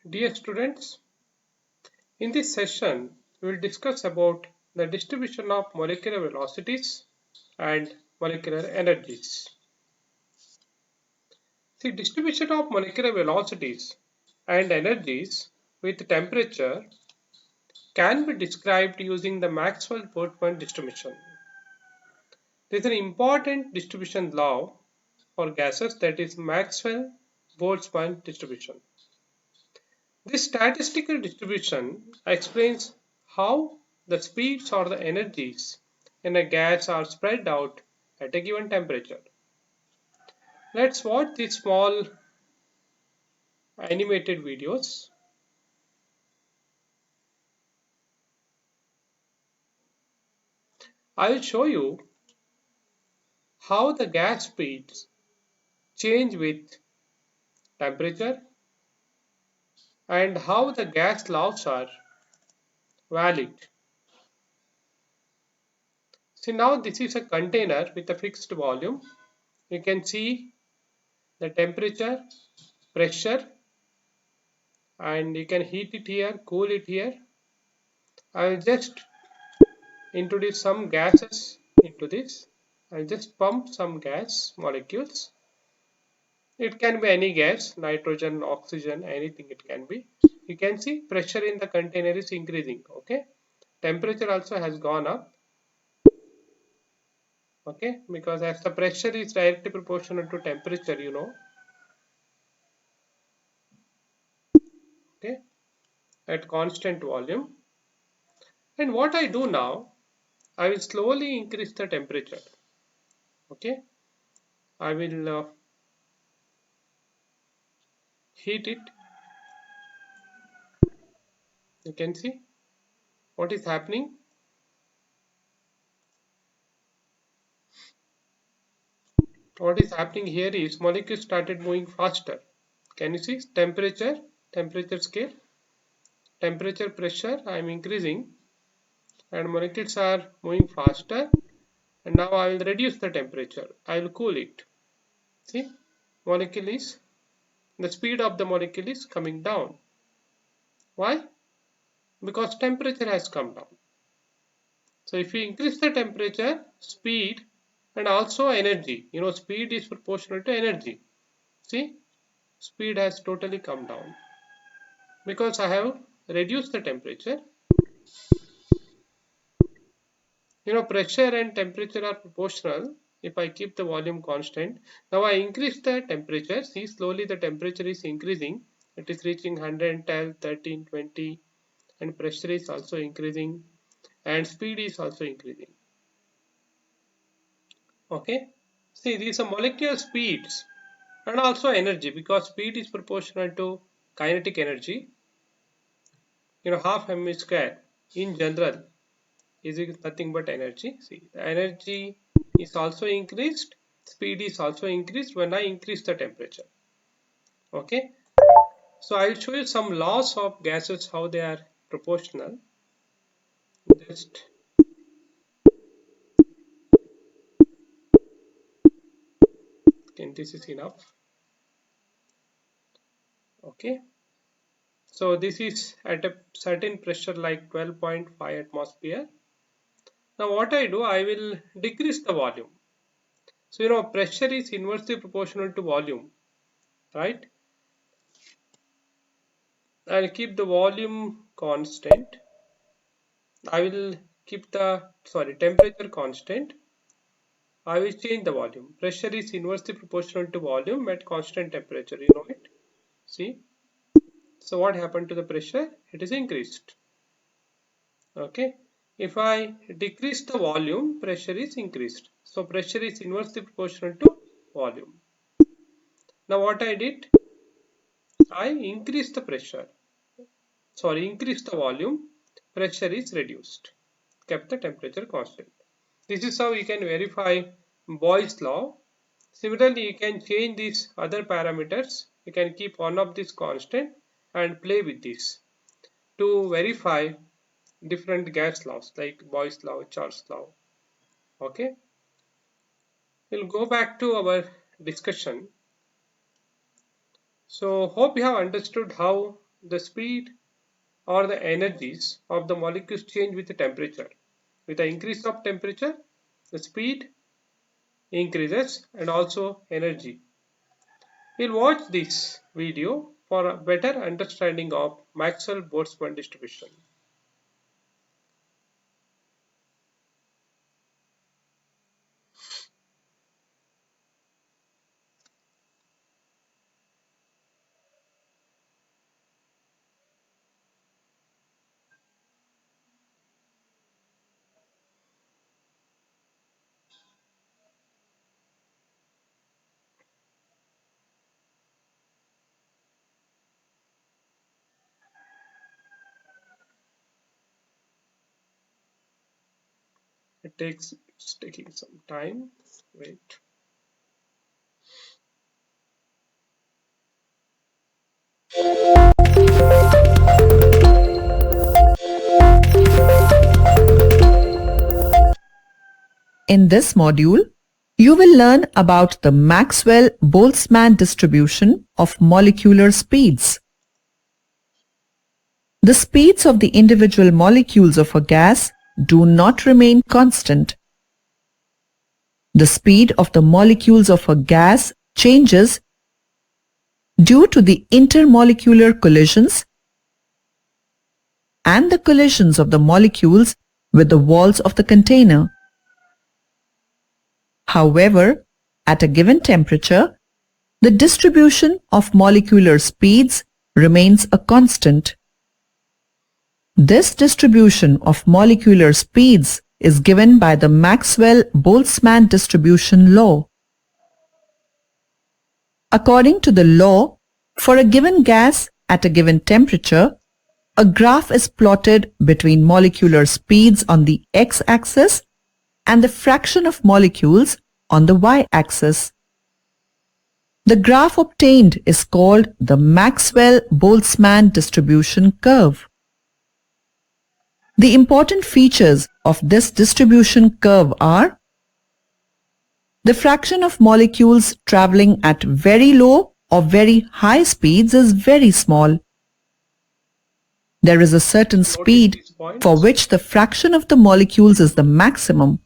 Dear students, in this session we will discuss about the distribution of molecular velocities and molecular energies. See, distribution of molecular velocities and energies with temperature can be described using the Maxwell-Boltzmann distribution. There is an important distribution law for gases, that is Maxwell-Boltzmann distribution. This statistical distribution explains how the speeds or the energies in a gas are spread out at a given temperature. Let's watch these small animated videos. I will show you how the gas speeds change with temperature and how the gas laws are valid. See, now this is a container with a fixed volume. You can see the temperature, pressure, and you can heat it here, cool it here. I will just introduce some gases into this. I'll just pump some gas molecules. It can be any gas, nitrogen, oxygen, anything it can be. You can see pressure in the container is increasing. Okay, temperature also has gone up. Okay, because as the pressure is directly proportional to temperature, okay, at constant volume. And what I do now, I will slowly increase the temperature. Okay, I will heat it. You can see what is happening. What is happening here is molecules started moving faster. Can you see temperature scale, temperature, pressure? I am increasing and molecules are moving faster, and now I will reduce the temperature. I will cool it. See, molecule is, the speed of the molecule is coming down. Why? Because temperature has come down. So if you increase the temperature, speed and also energy, speed is proportional to energy. See, speed has totally come down because I have reduced the temperature. Pressure and temperature are proportional if I keep the volume constant. Now I increase the temperature. See, slowly the temperature is increasing. It is reaching 110, 13, 20, and pressure is also increasing and speed is also increasing. Okay, see, these are molecular speeds and also energy, because speed is proportional to kinetic energy. Half m square in general is nothing but energy. See, the energy is also increased, speed is also increased when I increase the temperature. Okay, so I will show you some laws of gases, how they are proportional. Just okay, this is enough. Okay, so this is at a certain pressure like 12.5 atmosphere. Now what I do, I will decrease the volume. So pressure is inversely proportional to volume, right? I'll keep the volume constant. I will keep the temperature constant. I will change the volume. Pressure is inversely proportional to volume at constant temperature. You know it. See. So what happened to the pressure? It is increased. Okay. If I decrease the volume, pressure is increased. So pressure is inversely proportional to volume. Now what I did? I increased the pressure. Increase the volume, pressure is reduced, kept the temperature constant. This is how you can verify Boyle's law. Similarly, you can change these other parameters. You can keep one of this constant and play with this to verify different gas laws like Boyle's law, Charles law. Okay, we'll go back to our discussion. So hope you have understood how The speed or the energies of the molecules change with the temperature. With the increase of temperature, the speed increases and also energy. We'll watch this video for a better understanding of Maxwell-Boltzmann distribution. It's taking some time. Wait. In this module, you will learn about the Maxwell-Boltzmann distribution of molecular speeds. The speeds of the individual molecules of a gas do not remain constant. The speed of the molecules of a gas changes due to the intermolecular collisions and the collisions of the molecules with the walls of the container. However, at a given temperature, the distribution of molecular speeds remains a constant. This distribution of molecular speeds is given by the Maxwell-Boltzmann distribution law. According to the law, for a given gas at a given temperature, a graph is plotted between molecular speeds on the x-axis and the fraction of molecules on the y-axis. The graph obtained is called the Maxwell-Boltzmann distribution curve. The important features of this distribution curve are: the fraction of molecules traveling at very low or very high speeds is very small. There is a certain speed for which the fraction of the molecules is the maximum.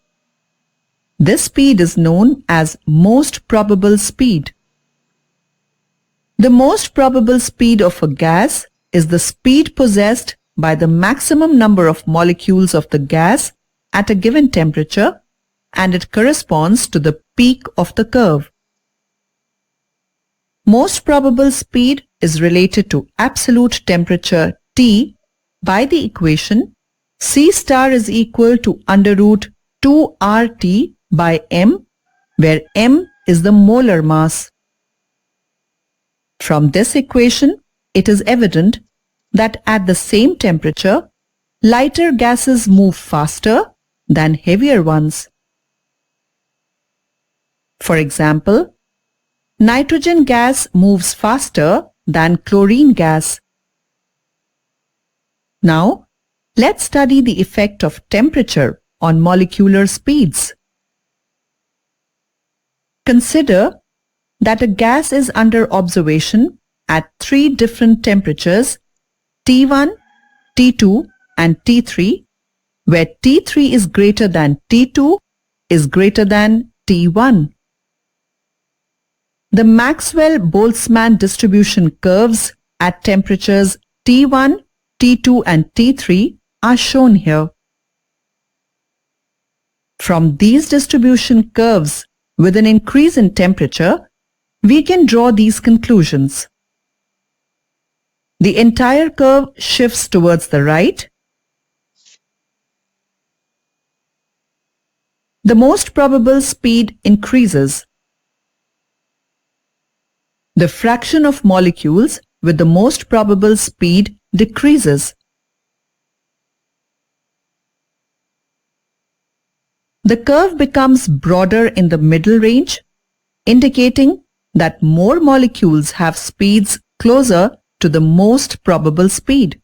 This speed is known as most probable speed. The most probable speed of a gas is the speed possessed by the maximum number of molecules of the gas at a given temperature, and it corresponds to the peak of the curve. Most probable speed is related to absolute temperature T by the equation C star is equal to under root 2 RT by M, where M is the molar mass. From this equation, it is evident that at the same temperature, lighter gases move faster than heavier ones. For example, nitrogen gas moves faster than chlorine gas. Now, let's study the effect of temperature on molecular speeds. Consider that a gas is under observation at 3 different temperatures T1, T2 and T3, where T3 is greater than T2 is greater than T1. The Maxwell-Boltzmann distribution curves at temperatures T1, T2 and T3 are shown here. From these distribution curves with an increase in temperature, we can draw these conclusions. The entire curve shifts towards the right. The most probable speed increases. The fraction of molecules with the most probable speed decreases. The curve becomes broader in the middle range, indicating that more molecules have speeds closer to the most probable speed.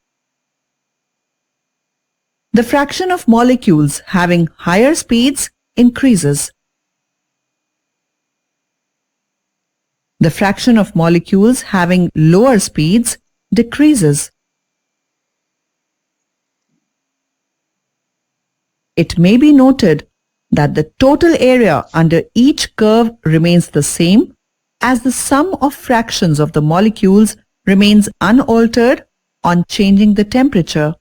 The fraction of molecules having higher speeds increases. The fraction of molecules having lower speeds decreases. It may be noted that the total area under each curve remains the same as the sum of fractions of the molecules remains unaltered on changing the temperature.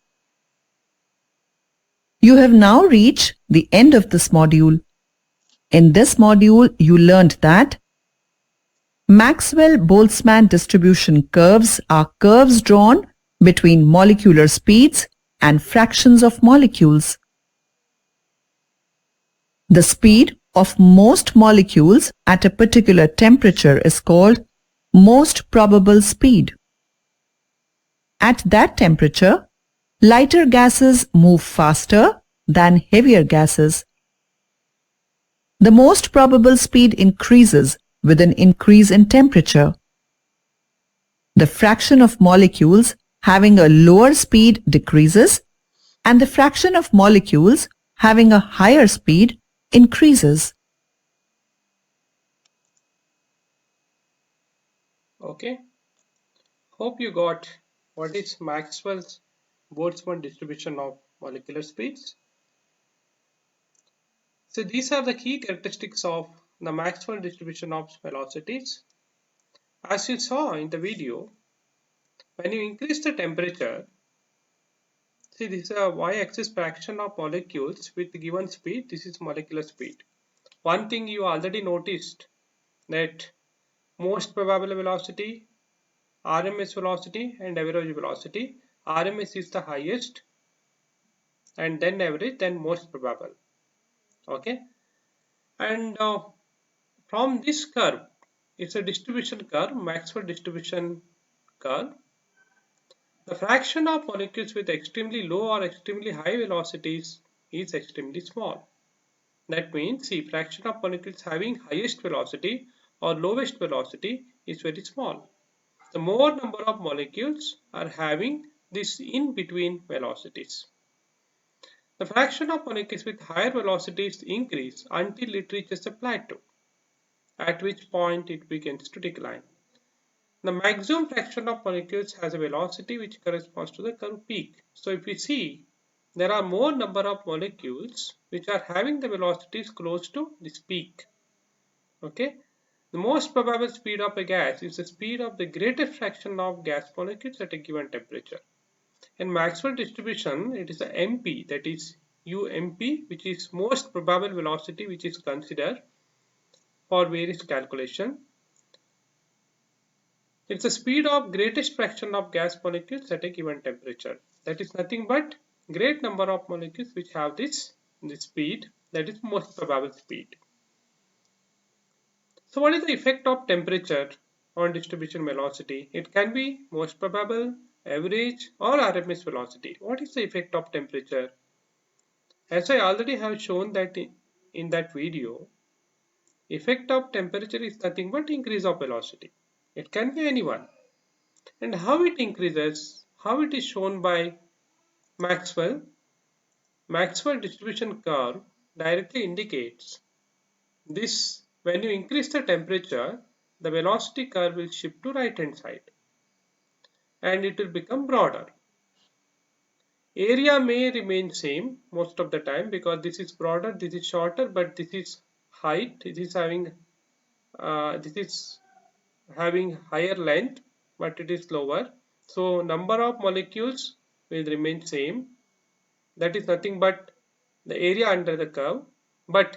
You have now reached the end of this module. In this module, you learned that Maxwell-Boltzmann distribution curves are curves drawn between molecular speeds and fractions of molecules. The speed of most molecules at a particular temperature is called most probable speed. At that temperature, lighter gases move faster than heavier gases. The most probable speed increases with an increase in temperature. The fraction of molecules having a lower speed decreases, and the fraction of molecules having a higher speed increases. Okay, hope you got what is Maxwell's Boltzmann distribution of molecular speeds. So these are the key characteristics of the Maxwell distribution of velocities. As you saw in the video, when you increase the temperature, see this is a y-axis fraction of molecules with given speed. This is molecular speed. One thing you already noticed, that most probable velocity, RMS velocity and average velocity. RMS is the highest and then average, then most probable. Okay, and from this curve, it's a distribution curve, Maxwell distribution curve. The fraction of molecules with extremely low or extremely high velocities is extremely small. That means the fraction of molecules having highest velocity or lowest velocity is very small. The more number of molecules are having this in between velocities. The fraction of molecules with higher velocities increase until it reaches a plateau, at which point it begins to decline. The maximum fraction of molecules has a velocity which corresponds to the curve peak. So if we see, there are more number of molecules which are having the velocities close to this peak. Okay, the most probable speed of a gas is the speed of the greatest fraction of gas molecules at a given temperature. In Maxwell distribution, it is the MP, that is UMP, which is most probable velocity which is considered for various calculation. It's the speed of greatest fraction of gas molecules at a given temperature. That is nothing but great number of molecules which have this speed, that is most probable speed. So what is the effect of temperature on distribution velocity? It can be most probable, average or RMS velocity. What is the effect of temperature? As I already have shown that in that video, effect of temperature is nothing but increase of velocity. It can be anyone. And how it increases, how it is shown by Maxwell. Maxwell distribution curve directly indicates this. When you increase the temperature, the velocity curve will shift to right hand side and it will become broader. Area may remain same most of the time because this is broader, this is shorter, but this is height, this is having higher length, but it is lower. So number of molecules will remain same. That is nothing but the area under the curve, but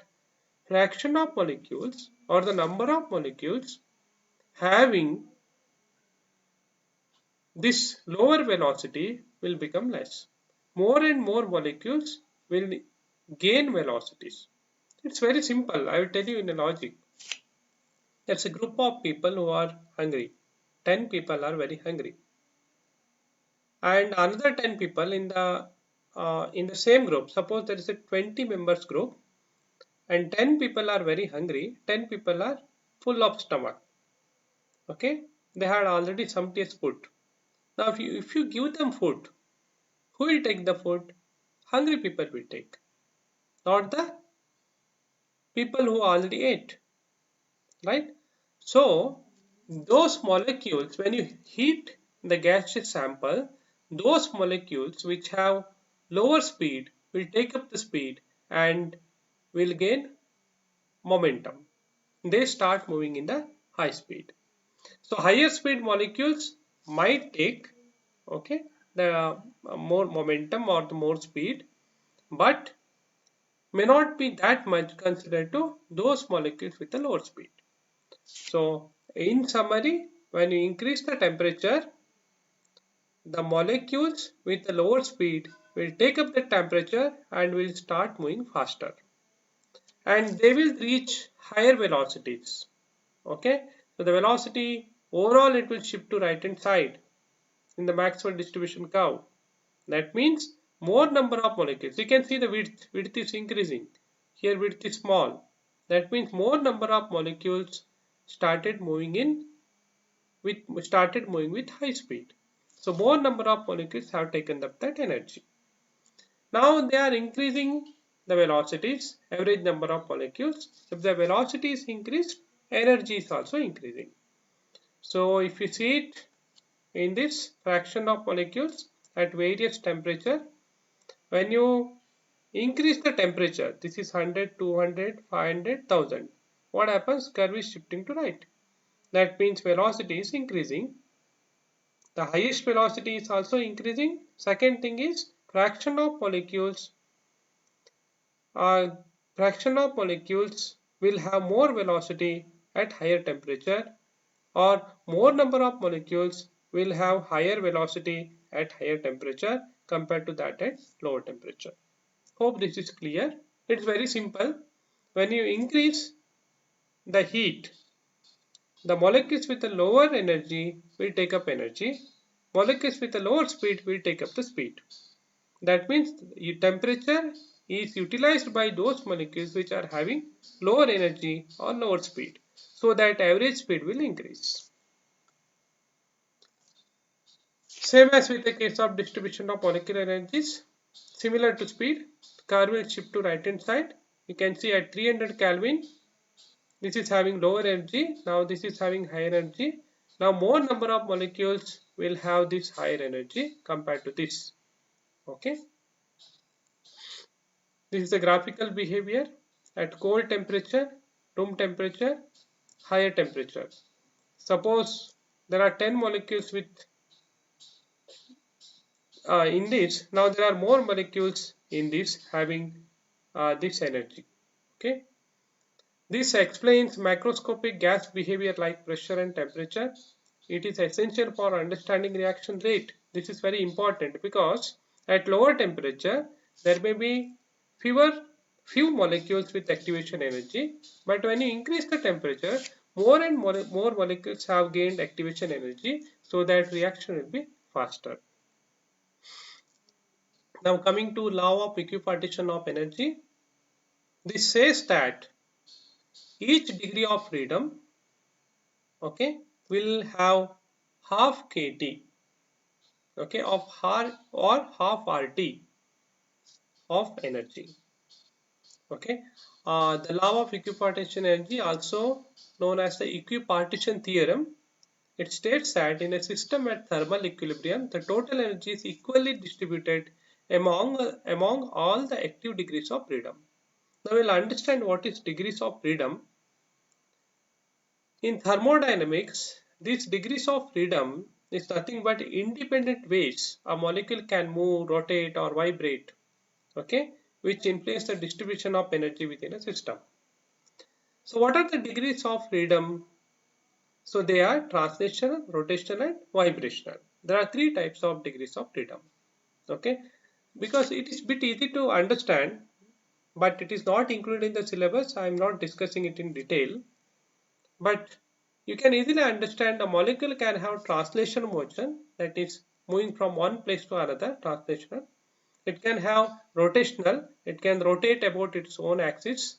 fraction of molecules or the number of molecules having this lower velocity will become less. More and more molecules will gain velocities. It's very simple. I will tell you in a logic. There's a group of people who are hungry. 10 people are very hungry. And another 10 people in the same group. Suppose there is a 20 members group and 10 people are very hungry, 10 people are full of stomach. Okay, they had already some taste food. Now if you give them food, who will take the food? Hungry people will take, not the people who already ate, right? So those molecules, when you heat the gaseous sample, those molecules which have lower speed will take up the speed and will gain momentum. They start moving in the high speed. So higher speed molecules might take, okay, the more momentum or the more speed, but may not be that much considered to those molecules with a lower speed. So in summary, when you increase the temperature, the molecules with the lower speed will take up the temperature and will start moving faster, and they will reach higher velocities. Okay, so the velocity overall it will shift to right hand side in the Maxwell distribution curve. That means more number of molecules. You can see the width is increasing. Here width is small. That means more number of molecules started moving in with high speed. So more number of molecules have taken up that energy. Now they are increasing the velocities, average number of molecules. If the velocity is increased, energy is also increasing. So if you see it in this fraction of molecules at various temperature, when you increase the temperature, this is 100, 200, 500, 1000. What happens? Curve is shifting to right. That means velocity is increasing. The highest velocity is also increasing. Second thing is uh, fraction of molecules will have more velocity at higher temperature, or more number of molecules will have higher velocity at higher temperature compared to that at lower temperature. Hope this is clear. It's very simple. When you increase the heat, the molecules with a lower energy will take up energy. Molecules with a lower speed will take up the speed. That means temperature is utilized by those molecules which are having lower energy or lower speed, so that average speed will increase. Same as with the case of distribution of molecular energies, similar to speed, curve will shift to right hand side. You can see at 300 Kelvin, this is having lower energy, now this is having higher energy. Now more number of molecules will have this higher energy compared to this. Okay, this is the graphical behavior at cold temperature, room temperature, higher temperature. Suppose there are 10 molecules with in this, now there are more molecules in this having this energy. Okay, this explains macroscopic gas behavior like pressure and temperature. It is essential for understanding reaction rate. This is very important because at lower temperature there may be fewer few molecules with activation energy, but when you increase the temperature, more and more molecules have gained activation energy, so that reaction will be faster. Now coming to law of equipartition of energy, this says that each degree of freedom, okay, will have half kT, okay, of R or half RT of energy. Okay, the law of equipartition energy, also known as the equipartition theorem, it states that in a system at thermal equilibrium, the total energy is equally distributed among all the active degrees of freedom. Now we'll understand what is degrees of freedom. In thermodynamics, these degrees of freedom is nothing but independent ways a molecule can move, rotate or vibrate, okay, which influence the distribution of energy within a system. So what are the degrees of freedom? So they are translational, rotational and vibrational. There are three types of degrees of freedom. Okay, because it is bit easy to understand, but it is not included in the syllabus. I am not discussing it in detail, but you can easily understand a molecule can have translation motion, that is moving from one place to another, translational. It can have rotational, it can rotate about its own axis,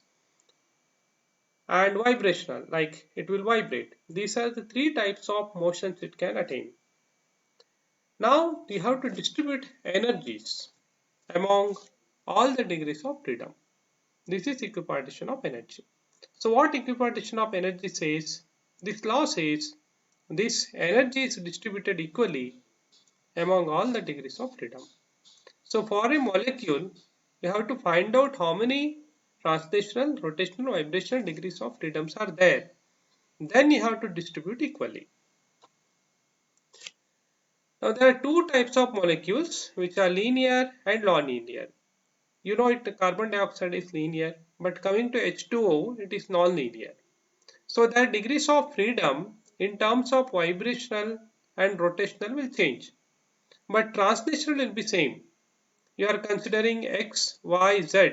and vibrational, like it will vibrate. These are the three types of motions it can attain. Now we have to distribute energies among all the degrees of freedom. This is equipartition of energy. So what equipartition of energy says? This law says this energy is distributed equally among all the degrees of freedom. So for a molecule, you have to find out how many translational, rotational, vibrational degrees of freedoms are there. Then you have to distribute equally. Now there are two types of molecules which are linear and non-linear. You know it, carbon dioxide is linear, but coming to H2O, it is non-linear. So their degrees of freedom in terms of vibrational and rotational will change. But translational will be same. You are considering X, Y, Z,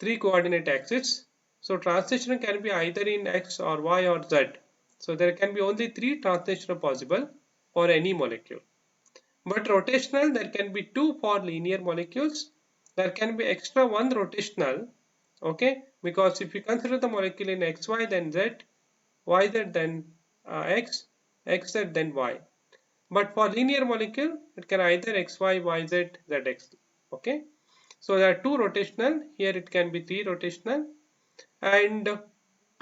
three coordinate axes. So translation can be either in X or Y or Z. So there can be only three translations possible for any molecule. But rotational, there can be two for linear molecules. There can be extra one rotational, okay? Because if you consider the molecule in XY then Z, YZ then X, XZ then Y. But for linear molecule, it can either XY, YZ, ZX, okay? So there are two rotational, here it can be three rotational, and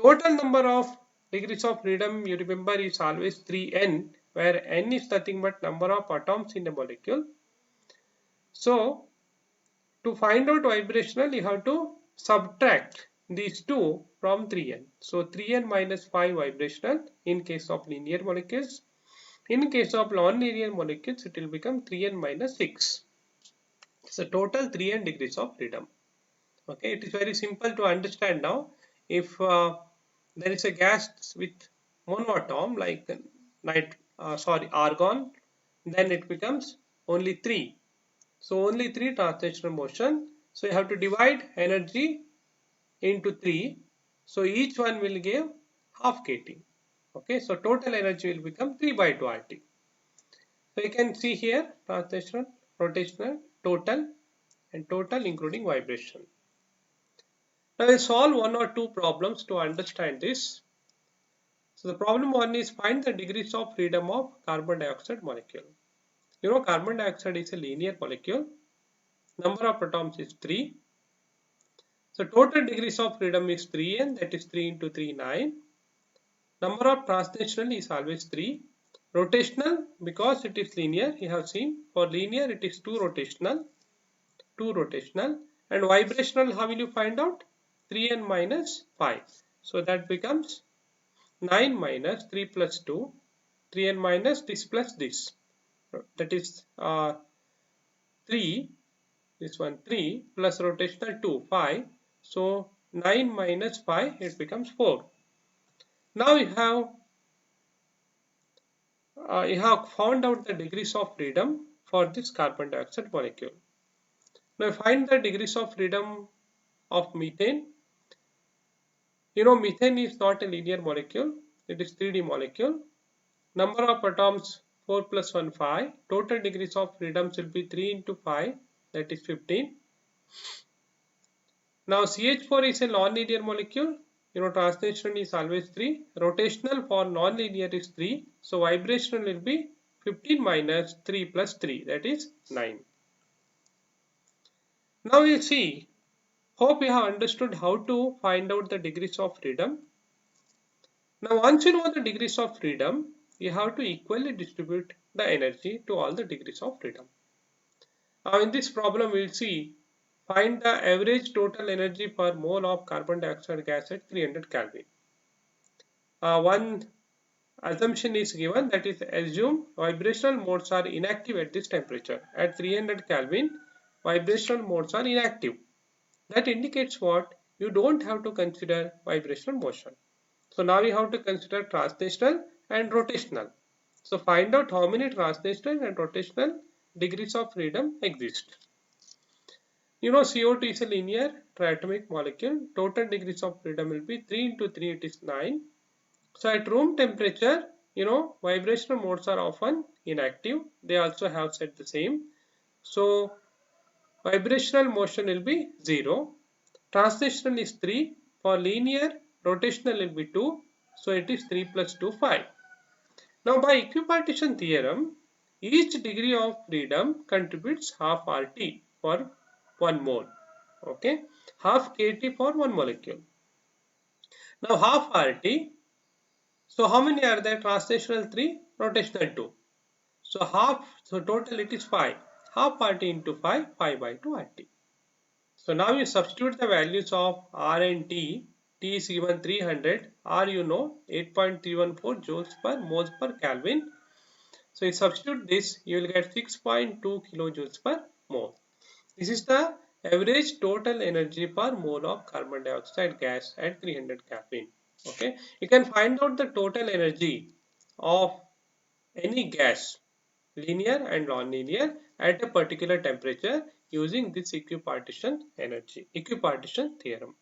total number of degrees of freedom you remember is always 3n, where n is nothing but number of atoms in a molecule. So to find out vibrational, you have to subtract these two from 3n. So 3n minus 5 vibrational in case of linear molecules. In case of non-linear molecules, it will become 3n minus 6. So total 3n degrees of freedom. Okay, it is very simple to understand now. If there is a gas with monoatom like argon, then it becomes only 3. So only 3 translational motion. So you have to divide energy into 3. So each one will give half kT. Okay, so total energy will become 3 by 2 RT. So you can see here translational, rotational, total, and total including vibration. Now we'll solve one or two problems to understand this. So the problem one is find the degrees of freedom of carbon dioxide molecule. You know carbon dioxide is a linear molecule. Number of atoms is 3. So total degrees of freedom is 3n, that is 3 into 3, 9. Number of translational is always 3. Rotational, because it is linear, you have seen for linear it is 2 rotational. And vibrational, how will you find out? 3n minus 5. So that becomes 9 minus 3 plus 2, 3n minus this plus this. That is 3, this one 3 plus rotational 2, 5. So 9 minus 5, it becomes 4. Now you have found out the degrees of freedom for this carbon dioxide molecule. Now find the degrees of freedom of methane. You know methane is not a linear molecule, it is 3D molecule. Number of atoms 4 plus 1 5. Total degrees of freedom will be 3 into 5, that is 15. Now CH4 is a non-linear molecule. You know translation is always 3. Rotational for non-linear is 3. So vibrational will be 15 minus 3 plus 3, that is 9. Now we'll see. Hope you have understood how to find out the degrees of freedom. Now once you know the degrees of freedom, you have to equally distribute the energy to all the degrees of freedom. Now in this problem we will see find the average total energy per mole of carbon dioxide gas at 300 Kelvin. One assumption is given, that is assume vibrational modes are inactive at this temperature. At 300 Kelvin, vibrational modes are inactive. That indicates what? You don't have to consider vibrational motion. So now you have to consider translational and rotational. So find out how many translational and rotational degrees of freedom exist. You know CO2 is a linear triatomic molecule. Total degrees of freedom will be 3 into 3, it is 9. So at room temperature, you know vibrational modes are often inactive. They also have said the same. So vibrational motion will be 0. Translational is 3. For linear, rotational will be 2. So it is 3 plus 2, 5. Now by equipartition theorem, each degree of freedom contributes half RT for 1 mole. Okay, half KT for 1 molecule. Now half RT So how many are there? Translational 3, rotational 2. So total it is 5. Half RT into 5, 5 by 2 RT. So now you substitute the values of R and T. T is given 300, R you know 8.314 joules per moles per Kelvin. So you substitute this, you will get 6.2 kilojoules per mole. This is the average total energy per mole of carbon dioxide gas at 300 Kelvin. Okay, you can find out the total energy of any gas, linear and non-linear, at a particular temperature using this equipartition theorem.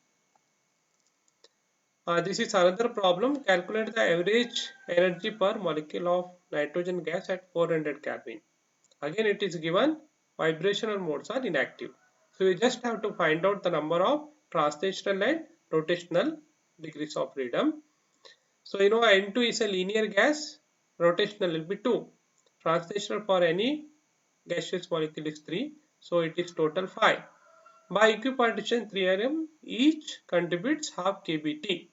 This is another problem. Calculate the average energy per molecule of nitrogen gas at 400 Kelvin. Again, it is given vibrational modes are inactive. So you just have to find out the number of translational and rotational degrees of freedom. So you know N2 is a linear gas, rotational will be 2. Translational for any gaseous molecule is 3. So it is total 5. By equipartition theorem, each contributes half kBt.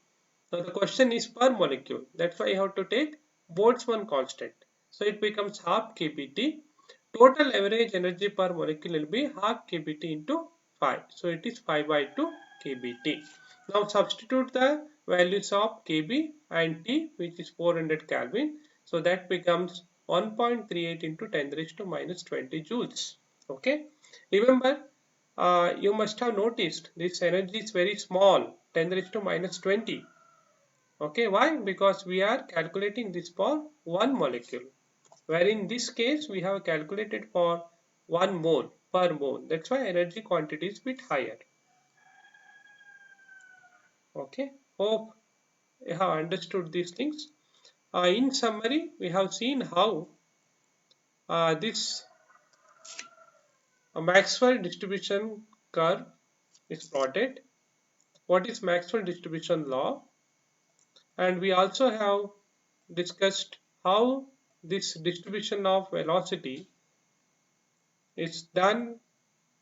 Now the question is per molecule. That's why you have to take Boltzmann constant. So it becomes half kBt. Total average energy per molecule will be half kBt into 5. So it is 5 by 2 kBt. Now substitute the values of kb and T, which is 400 Kelvin. So that becomes 1.38 into 10 raised to minus 20 joules. Okay. Remember, you must have noticed this energy is very small, 10 raised to minus 20. Okay, why? Because we are calculating this for one molecule, where in this case we have calculated for 1 mole per mole. That's why energy quantity is bit higher. Okay, hope you have understood these things. In summary, we have seen how this Maxwell distribution curve is plotted. What is Maxwell distribution law? And we also have discussed how this distribution of velocity is done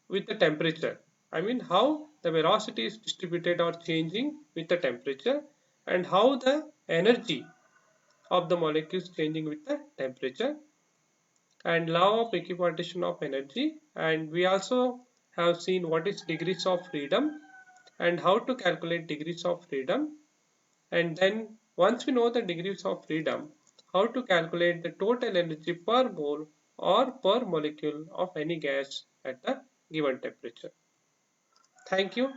with the temperature. I mean how the velocity is distributed or changing with the temperature, and how the energy of the molecules changing with the temperature, and law of equipartition of energy. And we also have seen what is degrees of freedom and how to calculate degrees of freedom. And then once we know the degrees of freedom, how to calculate the total energy per mole or per molecule of any gas at the given temperature. Thank you.